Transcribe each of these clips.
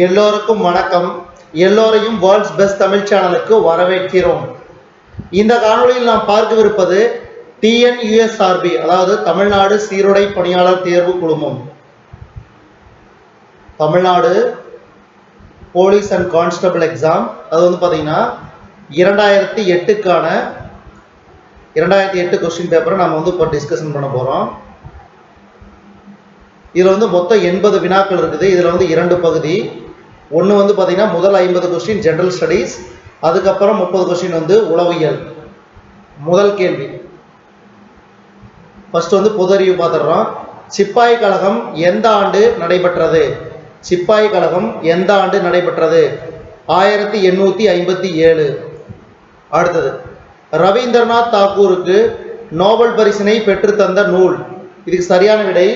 எல்லோருக்கும் வணக்கம். எல்லோரையும் வேர்ல்ட்ஸ் பெஸ்ட் தமிழ் சேனலுக்கு வரவேற்கிறோம். இந்த காணொளியில் நாம் பார்க்கவிருப்பது டிஎன்யூஎஸ்ஆர்பி, அதாவது தமிழ்நாடு சீருடை பணியாளர் தேர்வு குழுமம். Tamil Nadu police and constable exam. அது வந்து பார்த்தீங்கன்னா 2008க்கான 2008 கொஸ்டின் பேப்பரை நம்ம வந்து இப்போ டிஸ்கஷன் பண்ண போகிறோம். இதில் வந்து மொத்தம் 80 வினாக்கள் இருக்குது. இதில் வந்து 2 பகுதி. ஒன்று வந்து பார்த்தீங்கன்னா முதல் 50 கொஸ்டின் ஜென்ரல் ஸ்டடீஸ், அதுக்கப்புறம் 30 கொஸ்டின் வந்து உளவியல். முதல் கேள்வி ஃபர்ஸ்ட் வந்து பொது அறிவு பார்த்துடுறோம். சிப்பாய் கழகம் எந்த ஆண்டு நடைபெற்றது? சிப்பாய் கழகம் எந்த ஆண்டு நடைபெற்றது? 1857. அடுத்தது, ரவீந்திரநாத் தாக்கூருக்கு நோபல் பரிசினை பெற்றுத்தந்த நூல். இதுக்கு சரியான விடை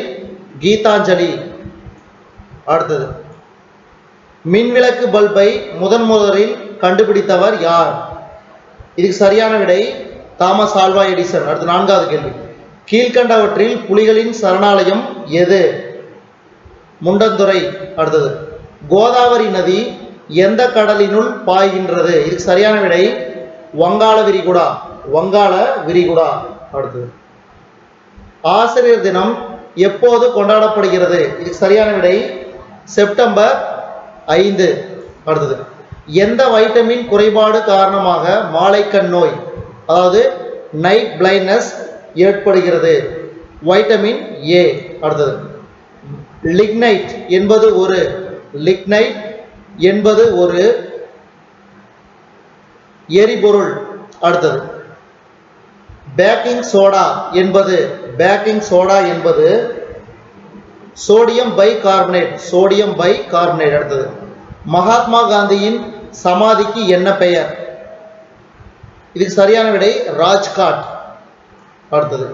கீதாஞ்சலி. அடுத்தது, மின்விளக்கு பல்பை முதலில் கண்டுபிடித்தவர் யார்? இதுக்கு சரியான விடை தாமஸ் ஆல்வா எடிசன். அடுத்து 4வது கேள்வி, கீழ்கண்டவற்றில் புலிகளின் சரணாலயம் எது? முண்டந்துறை. அடுத்தது, கோதாவரி நதி எந்த கடலினுள் பாய்கின்றது? இதுக்கு சரியான விடை வங்காள விரிகுடா. வங்காள விரிகுடா. அடுத்தது, ஆசிரியர் தினம் எப்போது கொண்டாடப்படுகிறது? இதுக்கு சரியான விடை செப்டம்பர் 5. அடுத்தது, எந்த வைட்டமின் குறைபாடு காரணமாக மாலைக்கண் நோய், அதாவது நைட் பிளைண்ட்னஸ் ஏற்படுகிறது? Vitamin A. அடுத்தது, லிக்னைட் என்பது ஒரு எரிபொருள். அடுத்தது, பேக்கிங் சோடா என்பது சோடியம் பை கார்பனேட். அடுத்தது, மகாத்மா காந்தியின் சமாதிக்கு என்ன பெயர்? இதுக்கு சரியான விடை ராஜ்காட். அடுத்தது,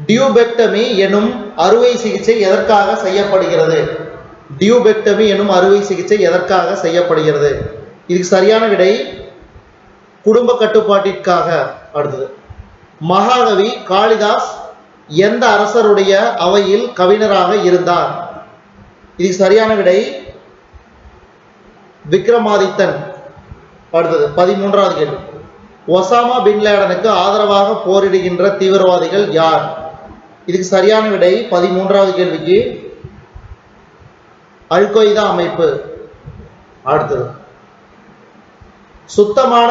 டியூபெக்டமி எனும் அறுவை சிகிச்சை எதற்காக செய்யப்படுகிறது? இதுக்கு சரியான விடை குடும்ப கட்டுப்பாட்டிற்காக. அடுத்தது, மகாகவி காளிதாஸ் எந்த அரசருடைய அவையில் கவிஞராக இருந்தார்? இதுக்கு சரியான விடை விக்ரமாதித்தன். அடுத்தது, 13வது கேள்வி, ஒசாமா பின் லேடனுக்கு ஆதரவாக போரிடுகின்ற தீவிரவாதிகள் யார்? இதுக்கு சரியான விடை 13வது கேள்விக்கு அல் கொய்தா அமைப்பு. அடுத்தது, சுத்தமான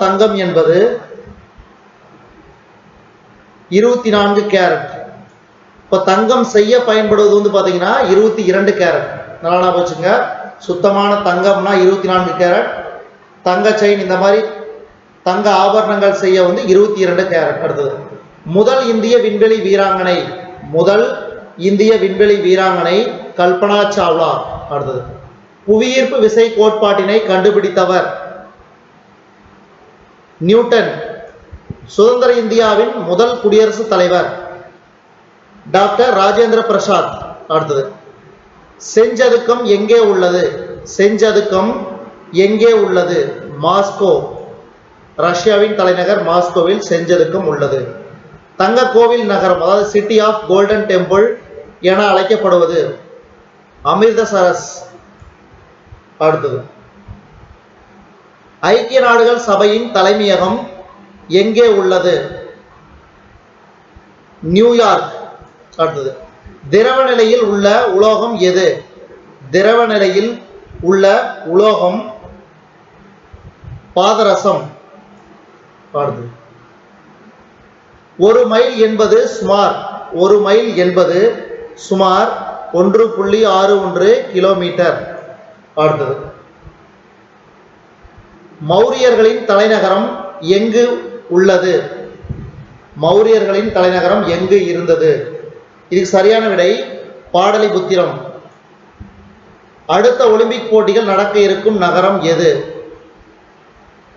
தங்கம் என்பது 24 கேரட். இப்போ தங்கம் செய்ய பயன்படுவது வந்து பார்த்தீங்கன்னா 22 கேரட். நல்லா வச்சுங்க, சுத்தமான தங்கம்னா 24 கேரட், தங்க செயின் இந்த மாதிரி தங்க ஆபரணங்கள் செய்ய வந்து 22 கேரட். அடுத்தது, முதல் இந்திய விண்வெளி வீராங்கனை கல்பனா சாவ்லா. அடுத்தது, புவியீர்ப்பு விசை கோட்பாட்டினை கண்டுபிடித்தவர் நியூட்டன். சுதந்திர இந்தியாவின் முதல் குடியரசுத் தலைவர் டாக்டர் ராஜேந்திர பிரசாத். அடுத்தது, செஞ்சதுக்கம் எங்கே உள்ளது? மாஸ்கோ. ரஷ்யாவின் தலைநகர் மாஸ்கோவில் செஞ்சதுக்கம் உள்ளது. தங்க கோவில் நகரம், அதாவது சிட்டி ஆஃப் கோல்டன் டெம்பிள் என அழைக்கப்படுவது அமிர்தசரஸ். அடுத்தது, ஐக்கிய நாடுகள் சபையின் தலைமையகம் எங்கே உள்ளது? நியூயார்க். அடுத்தது, திரவ நிலையில் உள்ள உலோகம் எது? பாதரசம். அடுத்தது, ஒரு மைல் என்பது சுமார் 1.61 கிலோமீட்டர். அடுத்தது, மௌரியர்களின் தலைநகரம் எங்கு இருந்தது? இதுக்கு சரியான விடை பாடலிபுத்திரம். அடுத்த ஒலிம்பிக் போட்டிகள் நடக்க இருக்கும் நகரம் எது?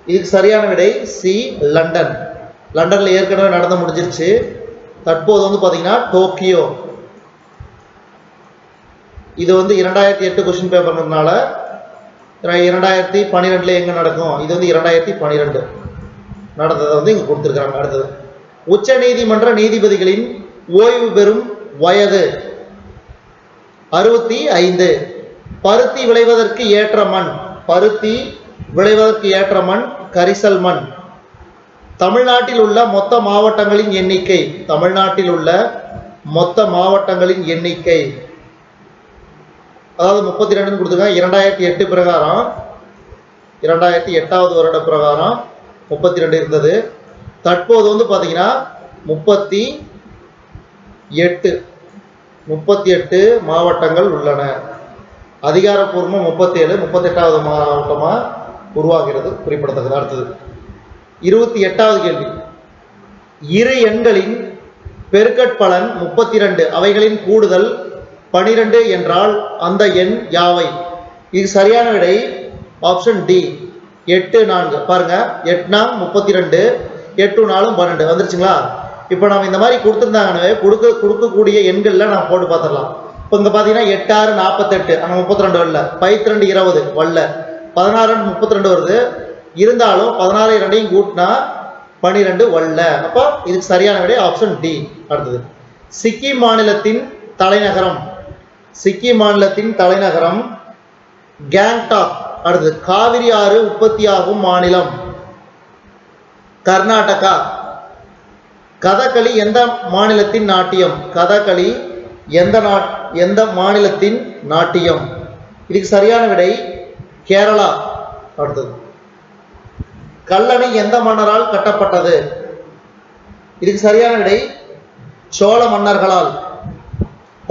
இதுக்கு சரியான விடை சி, லண்டன். லண்டன்ல ஏற்கனவே நடந்து முடிஞ்சிருச்சு. தற்போது வந்து பாத்தீங்கன்னா டோக்கியோ. இது வந்து 2008 கொஸ்டின் பேப்பர்னால 2012 எங்க நடக்கும்? இது வந்து 2012 நடந்ததை வந்து இங்க கொடுத்திருக்காங்க. அடுத்தது, உச்ச நீதிமன்ற நீதிபதிகளின் ஓய்வு பெறும் வயது 65. பருத்தி விளைவதற்கு ஏற்ற மண், பருத்தி விளைவதற்கு ஏற்ற மண் கரிசல் மண். தமிழ்நாட்டில் உள்ள மொத்த மாவட்டங்களின் எண்ணிக்கை, தமிழ்நாட்டில் உள்ள மொத்த மாவட்டங்களின் எண்ணிக்கை அதாவது 32 கொடுத்துருக்காங்க. 2008 பிரகாரம் 2008வது வருட பிரகாரம் 32 இருந்தது. தற்போது வந்து பார்த்தீங்கன்னா 38 மாவட்டங்கள் உள்ளன. அதிகாரப்பூர்வமாக 37, 38வது மாவட்டமாக உருவாகிறது, குறிப்பிடத்தக்கது. அடுத்தது 28வது கேள்வி. இரு எண்களின் பெருக்கற்பலன் 32, அவைகளின் கூடுதல் 12 என்றால் அந்த எண் யாவை? இது சரியான விடை ஆப்ஷன் டி 8 4. பாருங்க 8 4 32, 8 4 12 வந்துருச்சுங்களா? இப்போ நம்ம இந்த மாதிரி கொடுத்துருந்தாங்கன்னு கொடுக்கக்கூடிய எண்களில் நம்ம போட்டு பார்த்துடலாம். இப்போ இங்கே பார்த்தீங்கன்னா 8 6 48, அங்கே 32 வரல, 12 20 வரல, 16 32 வருது. இருந்தாலும் 16 2 கூட்டினா 12 வரல. அப்போ இதுக்கு சரியான விடை ஆப்ஷன் டி. அடுத்தது சிக்கிம் மாநிலத்தின் தலைநகரம், சிக்கிம் மாநிலத்தின் தலைநகரம் கேங்டாக். அடுத்தது காவிரி ஆறு உற்பத்தியாகும் மாநிலம் கர்நாடகா. கதகளி எந்த மாநிலத்தின் நாட்டியம்? கதகளி எந்த மாநிலத்தின் நாட்டியம்? இதுக்கு சரியான விடை கேரளா. அடுத்தது கல்லணை எந்த மன்னரால் கட்டப்பட்டது? இதுக்கு சரியான விடை சோழ மன்னர்களால்.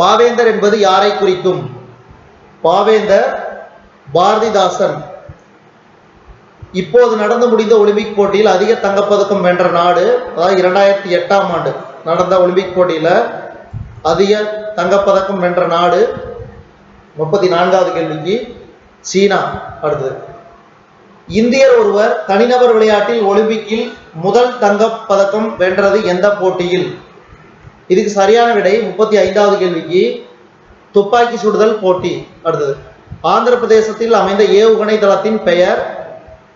பாவேந்தர் என்பது யாரை குறிக்கும்? பாவேந்தர் பாரதிதாசன். இப்போது நடந்து முடிந்த ஒலிம்பிக் போட்டியில் அதிக தங்கப்பதக்கம் வென்ற நாடு, அதாவது 2008ஆம் ஆண்டு நடந்த ஒலிம்பிக் போட்டியில் அதிக தங்கப்பதக்கம் வென்ற நாடு 34வது கேள்விக்கு சீனா. அடுத்தது இந்தியர் ஒருவர் தனிநபர் விளையாட்டில் ஒலிம்பிக்கில் முதல் தங்கப்பதக்கம் வென்றது எந்த போட்டியில்? இதுக்கு சரியான விடை 35வது கேள்விக்கு துப்பாக்கி சுடுதல் போட்டி. அடுத்தது ஆந்திர பிரதேசத்தில் அமைந்த ஏவுகணை தளத்தின் பெயர்?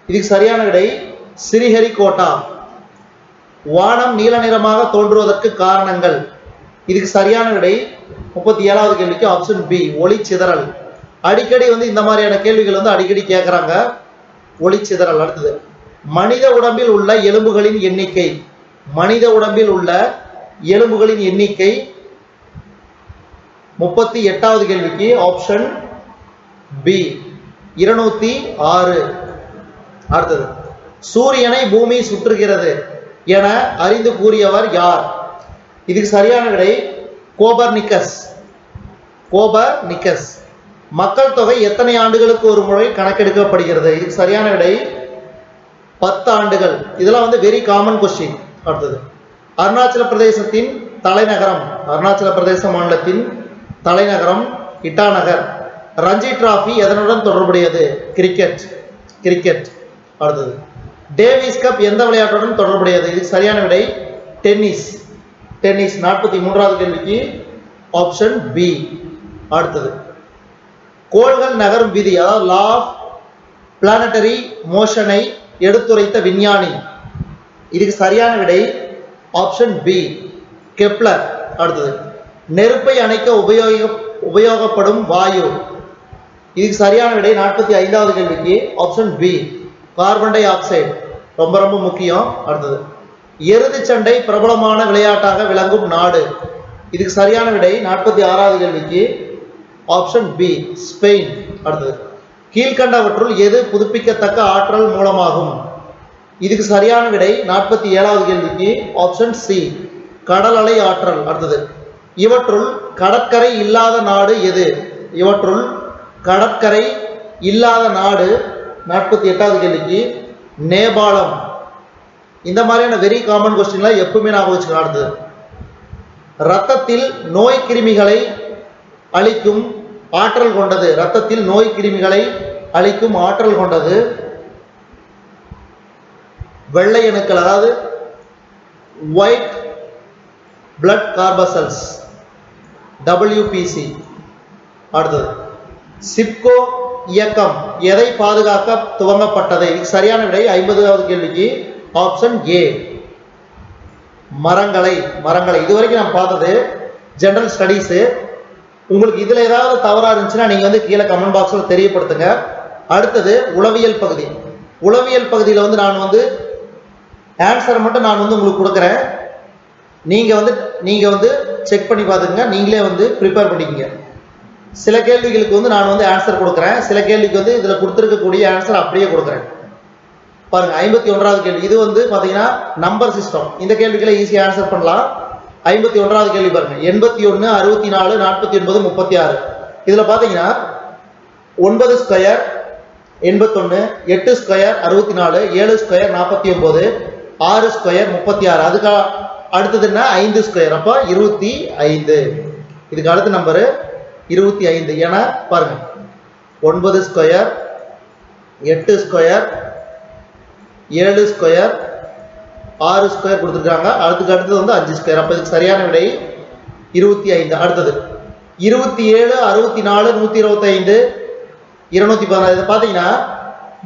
இதுக்கு சரியான விடை ஸ்ரீஹரிகோட்டா. வானம் நீல நிறமாக தோன்றுவதற்கு காரணங்கள்? இதுக்கு சரியான விடை 37வது கேள்விக்கு ஆப்ஷன் பி ஒளிச்சிதறல். அடிக்கடி இந்த மாதிரியான கேள்விகள் அடிக்கடி கேட்குறாங்க, ஒளிச்சிதறல். அடுத்தது மனித உடம்பில் உள்ள எலும்புகளின் எண்ணிக்கை, மனித உடம்பில் உள்ள எலும்புகளின் எண்ணிக்கை 38வது கேள்விக்கு ஆப்ஷன் பி 206. அடுத்தது சூரியனை பூமி சுற்றுகிறது என அறிந்து கூறியவர் யார்? இதுக்கு சரியான விடை கோபர்னிக்கஸ். கோபர்னிக்கஸ். மக்கள் தொகை எத்தனை ஆண்டுகளுக்கு ஒரு முறை கணக்கெடுக்கப்படுகிறது? இதுக்கு சரியான விடை 10 ஆண்டுகள். இதெல்லாம் வெரி காமன் கொஸ்டின். அடுத்தது அருணாச்சல பிரதேசத்தின் தலைநகரம், அருணாச்சல பிரதேச மாநிலத்தின் தலைநகரம் இட்டாநகர். ரஞ்சி டிராபி எதனுடன் தொடர்புடையது? கிரிக்கெட். கிரிக்கெட். அடுத்தது டேவிஸ் கப் எந்த விளையாட்டுடன் தொடர்புடையது? இதுக்கு சரியான விடை டென்னிஸ். டென்னிஸ். 43வது கேள்விக்கு ஆப்ஷன் பி. அடுத்தது கோள்கள் நகரும் விதி, அதாவது லா ஆஃப் பிளானட்டரி மோஷனை எடுத்துரைத்த விஞ்ஞானி? இதுக்கு சரியான விடை ஆப்ஷன் பி கெப்லர். அடுத்தது நெருப்பை அணைக்க உபயோகப்படும் வாயு? இதுக்கு சரியான விடை 45வது கேள்விக்கு option B carbon dioxide. ரொம்ப ரொம்ப முக்கியம். அடுத்தது எருது சண்டை பிரபலமான விளையாட்டாக விளங்கும் நாடு? இதுக்கு சரியான விடை 46வது கேள்விக்கு ஆப்ஷன் பி ஸ்பெயின். அடுத்தது கீழ்கண்டவற்றுள் எது புதுப்பிக்கத்தக்க ஆற்றல் மூலமாகும்? இதுக்கு சரியான விடை 47வது கேள்விக்கு ஆப்ஷன் சி கடல் அலை ஆற்றல். அடுத்தது இவற்றுள் கடற்கரை இல்லாத நாடு எது? இவற்றுள் கடற்கரை இல்லாத நாடு 48வது கேள்விக்கு நேபாளம். இந்த மாதிரியான வெரி காமன் கொஸ்டின்லாம் எப்பவுமே ஞாபகம் வச்சுக்கலாம். அடுத்தது ரத்தத்தில் நோய் கிருமிகளை அழிக்கும் ஆற்றல் கொண்டது? ரத்தத்தில் நோய் கிருமிகளை அழிக்கும் ஆற்றல் கொண்டது வெள்ளை அணுக்கள், அதாவது ஒயிட் பிளட் கார்பசல்ஸ், WBC. அடுத்தது சிப்கோ இயக்கம் எதை பாதுகாக்க துவங்கப்பட்டது? இதுக்கு சரியான விடை 50வது கேள்விக்கு ஆப்ஷன் ஏ மரங்களை. மரங்களை இதுவரைக்கும் நான் பார்த்தது ஜெனரல் ஸ்டடீஸு. உங்களுக்கு இதுல ஏதாவது தவறா இருந்துச்சுன்னா நீங்க வந்து கீழே கமெண்ட் பாக்ஸ்ல தெரியப்படுத்துங்க. அடுத்தது உளவியல் பகுதி. உளவியல் பகுதியில் வந்து நான் வந்து ஆன்சரை மட்டும் நான் வந்து உங்களுக்கு கொடுக்குறேன். நீங்க வந்து செக் பண்ணி பார்த்துக்கங்க, நீங்களே வந்து ப்ரிப்பேர் பண்ணிக்கங்க. சில கேள்விகளுக்கு வந்து நான் வந்து ஆன்சர் கொடுக்குறேன், சில கேள்விக்கு வந்து இதுல கொடுத்துருக்கக்கூடிய ஆன்சர் அப்படியே கொடுக்குறேன். பாருங்க 51வது கேள்வி. இது வந்து பாத்தீங்கன்னா நம்பர் சிஸ்டம். இந்த கேள்விகளை ஈஸியா ஆன்சர் பண்ணலாம். 51வது கேள்வி பாருங்க. 81, 64, 49, 36. இதுல பாத்தீங்கன்னா 9 ஸ்கொயர் 81, 8 ஸ்கொயர் 64, 7 ஸ்கொயர் 49, 6 ஸ்கொயர் 36. அதுக்கு அடுத்ததுன்னா 5 ஸ்கொயர், அப்ப 25. இதுக்கு அடுத்த நம்பரு 25. ஏன்னா பாருங்க 9 ஸ்கொயர் 8 ஸ்கொயர் 7 ஸ்கொயர் 6 ஸ்கொயர் கொடுத்துருக்காங்க. அடுத்தது வந்து 5 ஸ்கொயர். அப்ப இதுக்கு சரியான விடை 25. அடுத்தது 27, 64, 125, 216. இதை பார்த்தீங்கன்னா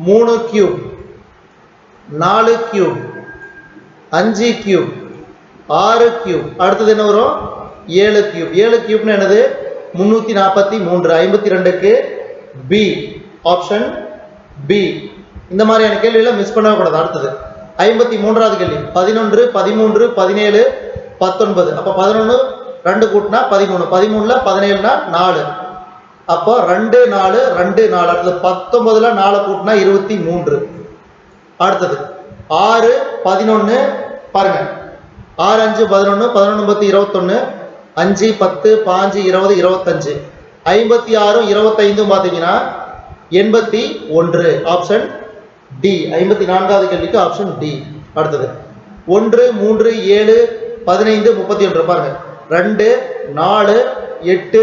3 கியூப் 4 கியூப் 5 கியூப் 6 கியூப். அடுத்தது என்ன வரும்? 7 கியூப். 7 கியூப்னு என்னது? 343. 52க்கு பி, ஆப்ஷன் பி. இந்த மாதிரியான கேள்விகளை மிஸ் பண்ணவே கூடாது. அடுத்தது 53வது கேள்வி. 11, 13, 17, 19. அப்ப 11 2 கூட்டினா 13, 13ல 17னா 4. அப்போ 2 4 2 4. அடுத்தது 19ல 4 கூட்டினா 23. அடுத்தது 6 11 பாருங்க. 6 5 11, 11 10 21, 5 10 5 20 25. 56 25 பார்த்தீங்கன்னா 81. Option D. 54வது கேள்விக்கு ஆப்ஷன் டி. அடுத்தது 1 3 7 15 31. பாருங்க 2 4 8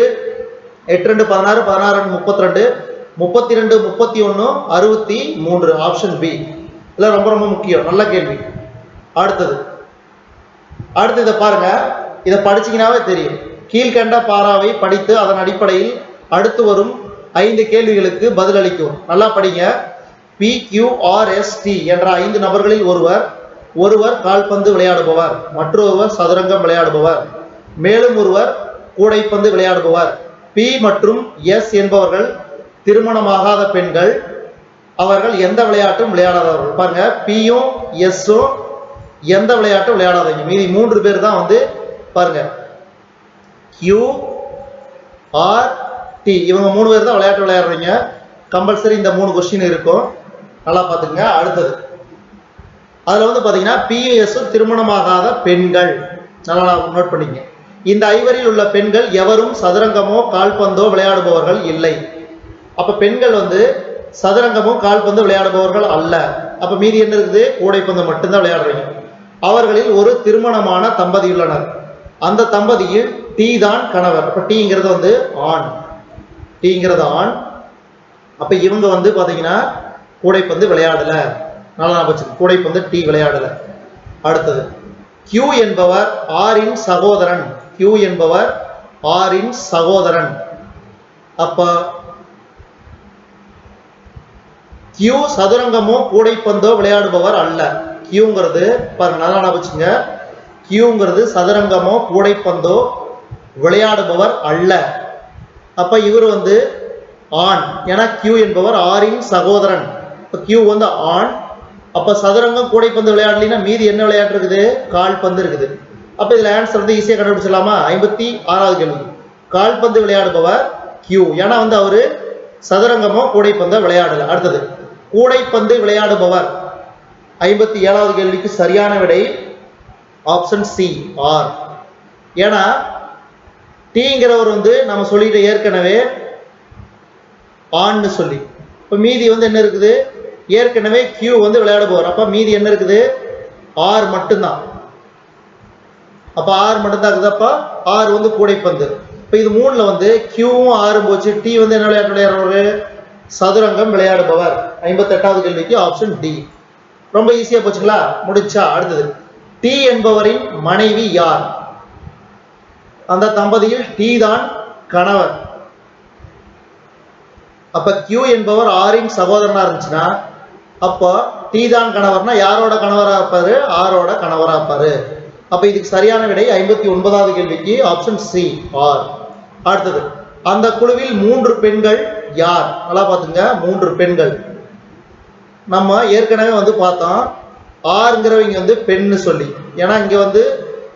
8 2 16 16 32 32 31 63. Option B. இதெல்லாம் ரொம்ப ரொம்ப முக்கியம், நல்ல கேள்வி. அடுத்தது இதை பாருங்க. இதை படிச்சீங்கன்னாவே தெரியும். கீழ்கண்ட பாராவை படித்து அதன் அடிப்படையில் அடுத்து வரும் 5 கேள்விகளுக்கு பதிலளிக்கும். நல்லா படிங்க. PQRST என்ற 5 நபர்களில் ஒருவர் கால்பந்து விளையாடுபவர், மற்றொருவர் சதுரங்கம் விளையாடுபவர், மேலும் ஒருவர் கூடைப்பந்து விளையாடுபவர். P மற்றும் S என்பவர்கள் திருமணமாகாத பெண்கள். அவர்கள் எந்த விளையாட்டும் விளையாடாதவர்கள். பாருங்க, Pயும் Sம் எந்த விளையாட்டும் விளையாடாதீங்க. மீதி 3 பேர் தான் வந்து பாருங்க QRT. இவங்க 3 பேர் தான் விளையாட்டு விளையாடுறீங்க. கம்பல்சரி இந்த 3 கொஸ்டின் இருக்கும், நல்லா பார்த்துங்க. அடுத்தது அதுல வந்து பாத்தீங்கன்னா PUS திருமணமாகாத பெண்கள், நல்லா நோட் பண்ணிக்கங்க. இந்த 5 உள்ள பெண்கள் எவரும் சதுரங்கமோ கால்பந்தோ விளையாடுபவர்கள் இல்லை. அப்ப பெண்கள் வந்து சதுரங்கமோ கால்பந்து விளையாடுபவர்கள் அல்ல. அப்ப மீதி என்ன இருக்குது? கூடைப்பந்து மட்டும்தான் விளையாடுறீங்க. அவர்களில் ஒரு திருமணமான தம்பதி உள்ளனர். அந்த தம்பதியில் டி தான் கணவர். அப்ப டீங்கிறது வந்து ஆண். டீங்கிறது ஆண். அப்ப இவங்க வந்து பாத்தீங்கன்னா கூடைப்பந்து விளையாடல. நல்லா கூடைப்பந்து டி விளையாடல. அடுத்தது Q என்பவர் ஆரின் சகோதரன். Q என்பவர் ஆரின் சகோதரன். அப்ப Q சதுரங்கமோ கூடைப்பந்தோ விளையாடுபவர் அல்ல. Qங்கிறது பாருங்க, நல்லா வச்சுங்க. Qங்கிறது சதுரங்கமோ கூடைப்பந்தோ விளையாடுபவர் அல்ல. அப்ப இவர் வந்து ஆண். ஏன்னா Q என்பவர் ஆரின் சகோதரன். Q வந்து ஆண். அப்ப சதுரங்கம் கூடைப்பந்து விளையாடலைன்னா மீதி என்ன விளையாட்டு இருக்குது? கால்பந்து இருக்குது. அப்ப இதுல ஆன்சர் வந்து ஈஸியா கண்டுபிடிச்சலாமா? 56வது கேள்வி. கால்பந்து விளையாடுபவர் Q. ஏன்னா வந்து அவரு சதுரங்கமோ கூடைப்பந்தோ விளையாடல. அடுத்தது கூடைப்பந்து விளையாடுபவர். 57வது கேள்விக்கு சரியான விடை ஆப்ஷன் சி, ஆர். ஏன்னா டீங்கிறவர் வந்து நம்ம சொல்லிட்டு ஏற்கனவே ஆண்னு சொல்லி. இப்ப மீதி வந்து என்ன இருக்குது? ஏற்கனவே Q வந்து விளையாடுபவர். அப்ப மீதி என்ன இருக்குது? ஆர் மட்டும்தான். அப்ப ஆர் மட்டும்தான் இருக்குது. அப்ப ஆர் வந்து கூடைப்பந்து. இப்ப இது 3ல வந்து Qவும் ஆரும் போச்சு. டி வந்து என்ன விளையாட்டு விளையாடுறவர்? சதுரங்கம் விளையாடுபவர். 58வது கேள்விக்கு ஆப்ஷன் டி. ரொம்ப ஈஸியா போச்சுங்களா? முடிச்சா? அடுத்தது டி என்பவரின் மனைவி யார்? அந்த தம்பதியில் டி தான் கணவர். அப்ப Q என்பவர் ஆரின் சகோதரனா இருந்துச்சுன்னா அப்போ டி தான் கணவர்னா யாரோட கணவரா இருப்பாரு? ஆரோட கணவரா இருப்பாரு. அப்ப இதுக்கு சரியான விடை 59வது கேள்விக்கு ஆப்ஷன் சி, ஆர். அடுத்தது அந்த குழுவில் 3 பெண்கள் யார்? நல்லா பார்த்துங்க, 3 பெண்கள். நம்ம ஏற்கனவே வந்து பார்த்தோம், ஆறுங்கிறவங்க வந்து பெண்ணு சொல்லி, ஏன்னா இங்க வந்து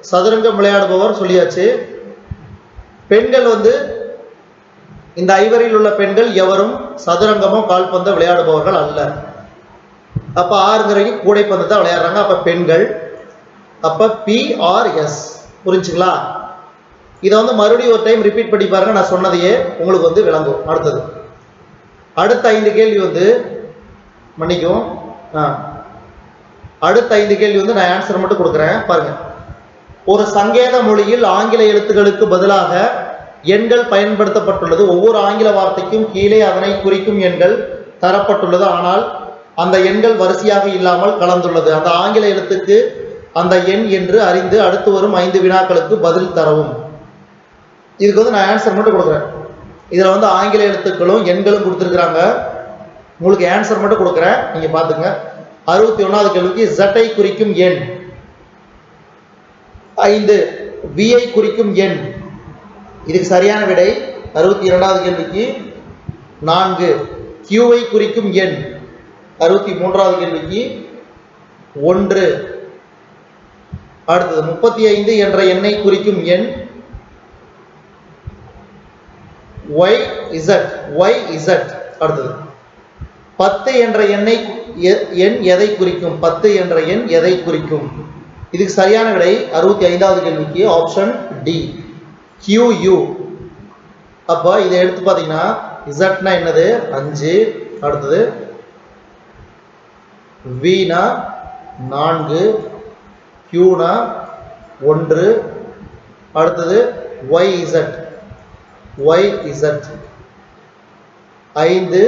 சதுரங்கம் விளையாடுபவர் சொல்லியாச்சு. பெண்கள் வந்து இந்த ஐவரில் உள்ள பெண்கள் எவரும் சதுரங்கமோ கால்பந்த விளையாடுபவர்கள் அல்ல. அப்ப ஆறுங்கிறவங்க கூடைப்பந்து தான் விளையாடுறாங்க. அப்ப பெண்கள். அப்ப PRS. புரிஞ்சுங்களா? இதை வந்து மறுபடியும் ஒரு டைம் ரிப்பீட் பண்ணி பாருங்க, நான் சொன்னதையே உங்களுக்கு வந்து விளங்கும். அடுத்த 5 கேள்வி வந்து மன்னிக்கும், அடுத்த 5 கேள்வி வந்து நான் ஆன்சர் மட்டும் கொடுக்குறேன் பாருங்க. ஒரு சங்கேத மொழியில் ஆங்கில எழுத்துக்களுக்கு பதிலாக எண்கள் பயன்படுத்தப்பட்டுள்ளது. ஒவ்வொரு ஆங்கில வார்த்தைக்கும் கீழே அதனை குறிக்கும் எண்கள் தரப்பட்டுள்ளது. ஆனால் அந்த எண்கள் வரிசையாக இல்லாமல் கலந்துள்ளது. அந்த ஆங்கில எழுத்துக்கு அந்த எண் என்று அறிந்து அடுத்து வரும் 5 வினாக்களுக்கு பதில் தரவும். இதுக்கு வந்து நான் ஆன்சர் மட்டும் கொடுக்குறேன். இதுல வந்து ஆங்கில எழுத்துக்களும் எண்களும் கொடுத்துருக்குறாங்க. உங்களுக்கு ஆன்சர் மட்டும் கொடுக்குறேன், நீங்க பாத்துங்க. 61வது கேள்விக்கு Z குறிக்கும் எண் 5, V குறிக்கும் எண். இதுக்கு சரியான விடை 62வது கேள்விக்கு 4, Q குறிக்கும் எண் 63வது கேள்விக்கு 1. அடுத்தது 35 என்ற எண்ணை குறிக்கும் எண் YZ. அடுத்தது 10 என்ற எண் எதை குறிக்கும்? 10 என்ற எண் எதை குறிக்கும்? இதுக்கு சரியான விடை 65வது கேள்விக்கு ஆப்ஷன் டி, QU. அப்ப இதை எடுத்து பாத்தீங்கன்னா Z என்னது 5, அடுத்தது V 4, Q 1, அடுத்தது YZ 5,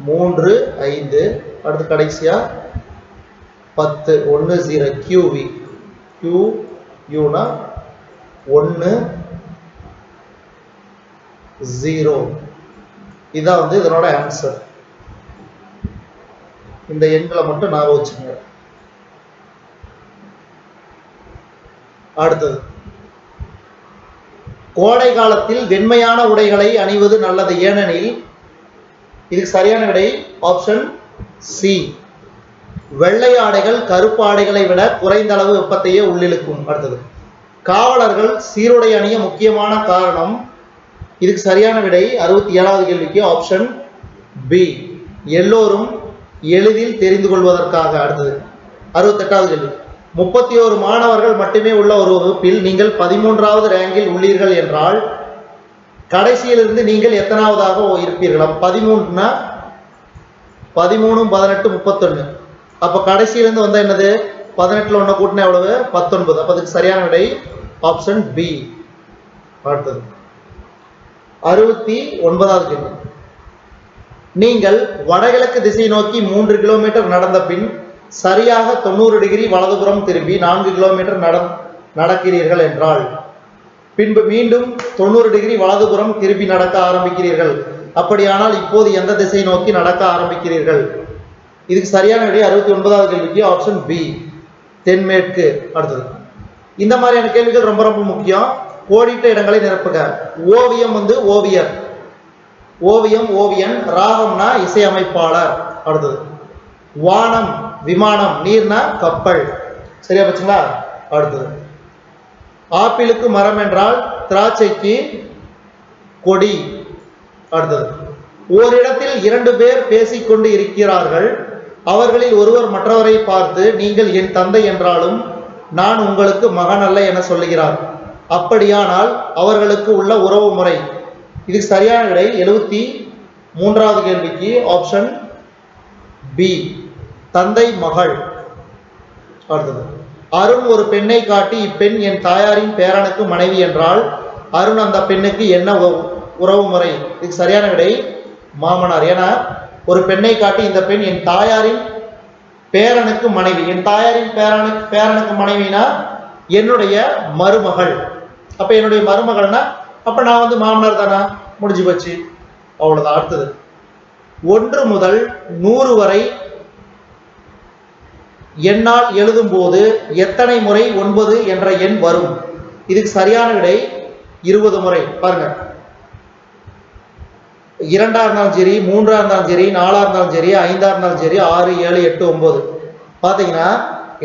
3, 5, அடுத்து கடைசியா 10, 1, 0, QV, QU 1, 0. இதான் வந்து இதனோட ஆன்சர். இந்த எண்களை மட்டும் ஞாபகம் வச்சுங்க. அடுத்தது, கோடை காலத்தில் வெண்மையான உடைகளை அணிவது நல்லது, ஏனெனில். இதுக்கு சரியான விடை ஆப்ஷன் சி, வெள்ளை ஆடைகள் கருப்பு ஆடைகளை விட குறைந்த அளவு வெப்பத்தையே உள்ளிழுக்கும். அடுத்தது, காவலர்கள் சீருடை அணிய முக்கியமான காரணம். இதுக்கு சரியான விடை 67வது கேள்விக்கு ஆப்ஷன் பி, எல்லோரும் எளிதில் தெரிந்து கொள்வதற்காக. அடுத்தது 68வது கேள்வி, 31 மாணவர்கள் மட்டுமே உள்ள ஒரு வகுப்பில் நீங்கள் 13வது ரேங்கில் உள்ளீர்கள் என்றால் கடைசியிலிருந்து நீங்கள் எத்தனாவதாக இருப்பீர்களா? 13னா 13, 18, 31. அப்ப கடைசியிலிருந்து வந்தா என்னது? 18ல 1 கூட்டினா எவ்வளவு? 19. அப்ப அதுக்கு சரியான விடை ஆப்ஷன் பி. அடுத்தது 69வது கேள்வி, நீங்கள் வடகிழக்கு திசை நோக்கி 3 கிலோமீட்டர் நடந்த பின் சரியாக 90 டிகிரி வலதுபுறம் திரும்பி 4 கிலோமீட்டர் நடக்கிறீர்கள் என்றால் பின்பு மீண்டும் 90 டிகிரி வலதுபுறம் திரும்பி நடக்க ஆரம்பிக்கிறீர்கள். அப்படியானால் இப்போது எந்த திசை நோக்கி நடக்க ஆரம்பிக்கிறீர்கள்? இதுக்கு சரியான விடை 69வது கேள்விக்கு ஆப்ஷன் பி, தென்மேற்கு. அடுத்தது, இந்த மாதிரியான கேள்விகள் ரொம்ப ரொம்ப முக்கியம். கோடிட்ட இடங்களை நிரப்புக. ஓவியம் வந்து ஓவியர், ஓவியம் ஓவியன், ராகம்னா இசையமைப்பாளர். அடுத்தது, வானம் விமானம், நீர்னா கப்பல். சரியா போச்சுங்களா? அடுத்தது, ஆப்பிளுக்கு மரம் என்றால் திராட்சைக்கு கொடி. அடுத்தது, ஓரிடத்தில் 2 பேர் பேசிக்கொண்டு இருக்கிறார்கள். அவர்களில் ஒருவர் மற்றவரை பார்த்து நீங்கள் என் தந்தை என்றாலும் நான் உங்களுக்கு மகன் அல்ல என சொல்லுகிறார். அப்படியானால் அவர்களுக்கு உள்ள உறவு முறை. இதுக்கு சரியான விடை 73வது கேள்விக்கு ஆப்ஷன் பி, தந்தை மகள். அடுத்தது, அருண் ஒரு பெண்ணை காட்டி இப்பெண் என் தாயாரின் பேரனுக்கு மனைவி என்றால் அருண் அந்த பெண்ணுக்கு என்ன உறவு முறை? இதுக்கு சரியான விடை மாமனார். ஏன்னா ஒரு பெண்ணை காட்டி இந்த பெண் என் தாயாரின் பேரனுக்கு மனைவி, என் தாயாரின் பேரனுக்கு மனைவினா என்னுடைய மருமகள். அப்ப என்னுடைய மருமகள்னா அப்ப நான் வந்து மாமனார் தானா? முடிஞ்சு போச்சு, அவ்வளவுதான். அடுத்தது, 1 முதல் 100 வரை எண்ணால் எழுதும் போது எத்தனை முறை 9 என்ற எண் வரும்? இதுக்கு சரியான விடை 20 முறை. பாருங்க, 2ஆ இருந்தாலும் சரி, 3ஆ இருந்தாலும் சரி, 4ஆ இருந்தாலும் சரி, 5ஆ இருந்தாலும் சரி, 6, 7, 8, 9 பார்த்தீங்கன்னா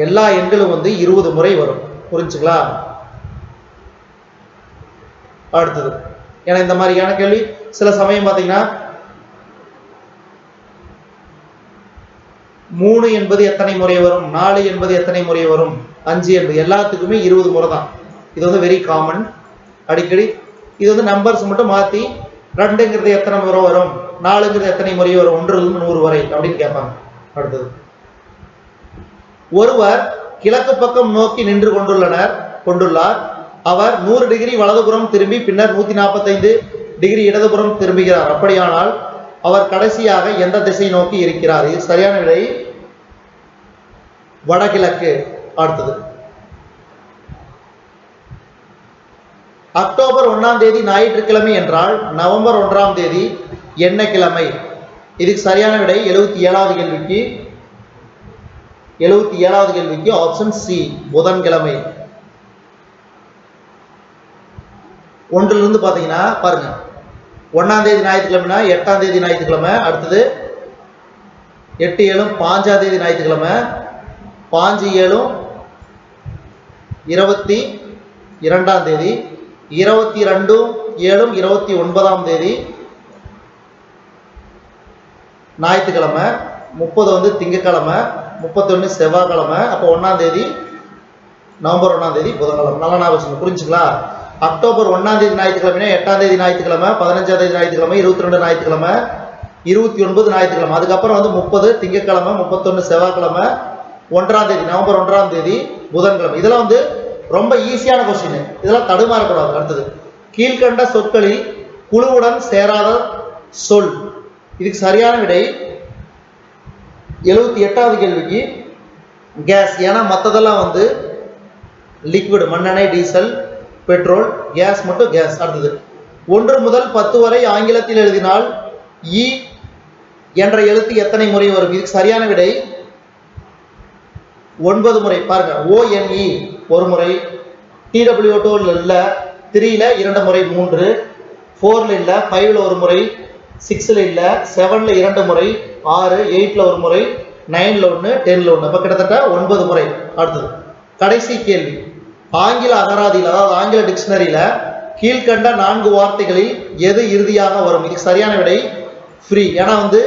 எல்லா எண்களும் வந்து 20 முறை வரும். புரிஞ்சுங்களா? அடுத்தது ஏன்னா இந்த மாதிரியான கேள்வி சில சமயம் பார்த்தீங்கன்னா 3 என்பது எத்தனை முறை வரும், 4 என்பது எத்தனை முறை வரும், 5 என்பது எல்லாத்துக்குமே 20 முறை தான். இது வந்து வெரி காமன். அடிக்கடி இது வந்து நம்பர்ஸ் மட்டும் மாற்றி 2ங்கிறது எத்தனை முறை வரும், 4ங்கிறது எத்தனை முறை வரும், 1லிருந்து 100 வரை அப்படின்னு கேட்பாங்க. அடுத்தது ஒருவர் கிழக்கு பக்கம் நோக்கி நின்று கொண்டுள்ளார். அவர் 100 டிகிரி வலதுபுறம் திரும்பி பின்னர் 145 டிகிரி இடதுபுறம் திரும்புகிறார். அப்படியானால் அவர் கடைசியாக எந்த திசை நோக்கி இருக்கிறார்? இது சரியான விடை வடகிழக்கு. அடுத்தது அக்டோபர் 1ஆம் தேதி ஞாயிற்றுக்கிழமை என்றால் நவம்பர் 1ஆம் தேதி என்ன கிழமை? இதுக்கு சரியான விடை 77வது கேள்விக்கு ஆப்ஷன் சி புதன்கிழமை. 1லிருந்து பார்த்தீங்கன்னா பாருங்க, 1ஆம் தேதி ஞாயிற்றுக்கிழமைனா 8ஆம் தேதி ஞாயிற்றுக்கிழமை. அடுத்தது 8, 7, 5ஆம் தேதி ஞாயிற்றுக்கிழமை. 5, 7, 22ஆம் தேதி. 22, 7, 29ஆம் தேதி ஞாயிற்றுக்கிழமை. 30 வந்து திங்கக்கிழமை. 31 செவ்வாய்க்கிழமை. அப்போ 1ஆம் தேதி நவம்பர் 1ஆம் தேதி புதன்கிழமை. நல்லா ஞாபகம் புரிஞ்சுங்களா? அக்டோபர் 1ஆம் தேதி ஞாயிற்றுக்கிழமை, 8ஆம் தேதி ஞாயிற்றுக்கிழமை, 15ஆம் தேதி ஞாயிற்றுக்கிழமை, 22 ஞாயிற்றுக்கிழமை, 29 ஞாயிற்றுக்கிழமை. அதுக்கப்புறம் வந்து 30 திங்கக்கிழமை, 31 செவ்வாய்க்கிழமை, 1ஆம் தேதி நவம்பர் 1ஆம் தேதி புதன்கிழமை. இதெல்லாம் வந்து ரொம்ப ஈஸியான கொஸ்டின், இதெல்லாம் தடுமாறக்கூடாது. அடுத்தது கீழ்கண்ட சொற்களில் குழுவுடன் சேராத சொல். இதுக்கு சரியான விடை 78வது கேள்விக்கு கேஸ். ஏன்னா மற்றதெல்லாம் வந்து லிக்விட், மண்ணெண்ணெய், டீசல், பெட்ரோல். கேஸ் மட்டும் கேஸ். அடுத்தது 1 முதல் 10 வரை ஆங்கிலத்தில் எழுதினால் இ என்ற எழுத்து எத்தனை முறை வரும்? இதுக்கு சரியான விடை 9 முறை. பாருங்க, ONE ஒரு முறை, TWO இல்ல, 3ல 2 முறை, 3, 4ல இல்ல, 5ல ஒரு முறை, 6ல இல்ல, 7ல 2 முறை, 6, 8ல ஒரு முறை, 9ல 1, 10ல 1. அப்ப கிட்டத்தட்ட 9 முறை. அடுத்தது கடைசி கேள்வி, ஆங்கில அகராதியில் அதாவது ஆங்கில டிக்ஷனரியில கீழ்கண்ட 4 வார்த்தைகளில் எது இறுதியாக வரும்? இதுக்கு சரியான விடை ஃப்ரீ. ஏன்னா வந்து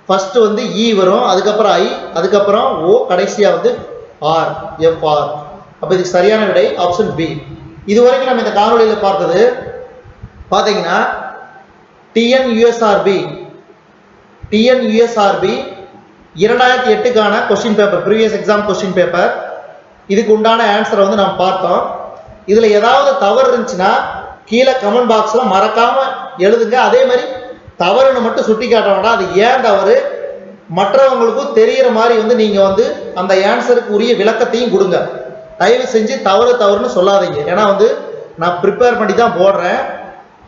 ஃபர்ஸ்ட் வந்து இ வரும், அதுக்கப்புறம் ஐ, அதுக்கப்புறம் ஓ, கடைசியா வந்து ஆர், FR. அப்ப இதுக்கு சரியான விடை ஆப்ஷன் பி. இதுவரைக்கும் நம்ம இந்த காணொலியில் பார்த்தது பார்த்தீங்கன்னா TNUSRB 2008க்கான question paper, previous exam question paper. இதுக்கு உண்டான ஆன்சரை வந்து நம்ம பார்த்தோம். இதுல ஏதாவது தவறு இருந்துச்சுன்னா கீழே கமெண்ட் பாக்ஸ்ல மறக்காம எழுதுங்க. அதே மாதிரி தவறுன்னு மட்டும் சுட்டி காட்ட வேண்டாம், அது ஏன் தவறு மற்றவங்களுக்கும் தெரிகிற மாதிரி வந்து நீங்க வந்து அந்த ஆன்சருக்கு உரிய விளக்கத்தையும் கொடுங்க. தயவு செஞ்சு தவறுன்னு சொல்லாதீங்க. ஏன்னா வந்து நான் ப்ரிப்பேர் பண்ணி தான் போடுறேன்.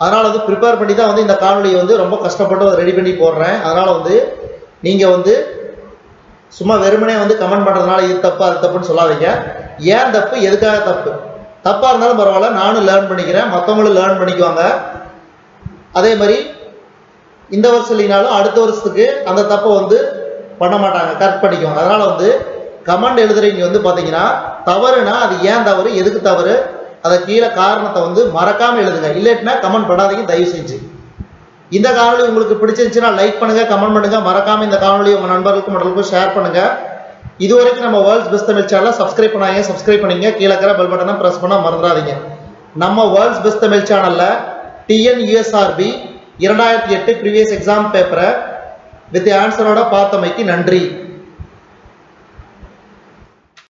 அதனால வந்து ப்ரிப்பேர் பண்ணி தான் வந்து இந்த காணொலியை வந்து ரொம்ப கஷ்டப்பட்டு ரெடி பண்ணி போடுறேன். அதனால வந்து நீங்க வந்து சும்மா வெறுமனே வந்து கமெண்ட் பண்றதுனால இது தப்பு அது தப்புன்னு சொல்லாதீங்க. ஏன் தப்பு, எதுக்காக தப்பு, தப்பா இருந்தாலும் பரவாயில்ல, நானும் லேர்ன் பண்ணிக்கிறேன், மற்றவங்களும் லேர்ன் பண்ணிக்குவாங்க. அதே மாதிரி இந்த வருஷம் இல்லைனாலும் அடுத்த வருஷத்துக்கு அந்த தப்பை வந்து பண்ண மாட்டாங்க, கரெக்ட் பண்ணிக்குவாங்க. அதனால வந்து கமெண்ட் எழுதுறீங்க வந்து பாத்தீங்கன்னா தவறுனா அது ஏன் தவறு, எதுக்கு தவறு, அதை கீழே காரணத்தை வந்து மறக்காம எழுதுங்க. இல்லைன்னா கமெண்ட் பண்ணாதீங்க தயவு செஞ்சு. இந்த காணொலி உங்களுக்கு பிடிச்சிருந்துச்சுன்னா லைக் பண்ணுங்க, கமெண்ட் பண்ணுங்க. மறக்காம இந்த காணொலி உங்க நண்பர்களுக்கும் மற்றவர்களுக்கும் ஷேர் பண்ணுங்க. இதுவரைக்கும் நம்ம வேர்ல்ட்ஸ் பெஸ்ட் தமிழ் சேனலை சப்ஸ்கிரைப் பண்ணீங்க. கீழே இருக்கிற பெல் பட்டனை பிரஸ் பண்ண மறந்துடாதீங்க. நம்ம வேர்ல்ட்ஸ் பெஸ்ட் தமிழ் சேனல்ல TNUSRB 2008 ப்ரீவியஸ் எக்ஸாம் பேப்பரை வித் ஆன்சரோட பார்த்தமைக்கு நன்றி.